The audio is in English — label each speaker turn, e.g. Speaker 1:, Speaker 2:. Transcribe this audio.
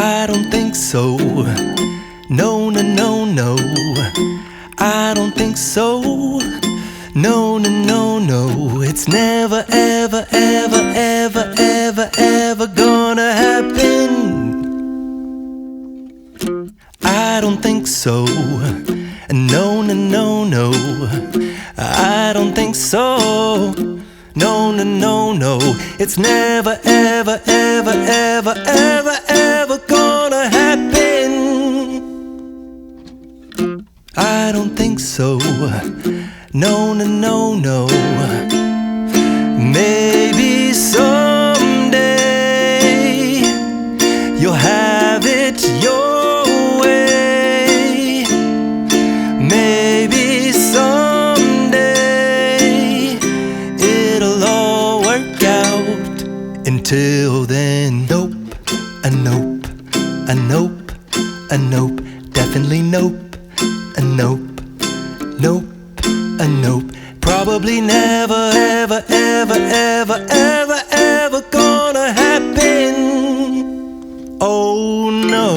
Speaker 1: I don't think so. No, no, no, no. I don't think so. No, no, no, no. It's never, ever, ever, ever, ever, ever gonna happen. I don't think so. No, no, no, no. I don't think so. No, no, no, no. It's never, ever, ever, ever, ever, ever gonna happen. I don't think so. No, no, no, no. Maybe someday you'll have it your way. Maybe someday it'll all work out. Until then, nope, a nope, a nope, a nope, definitely nope, a nope, nope, a nope. Probably never, ever, ever, ever, ever, ever gonna happen. Oh no.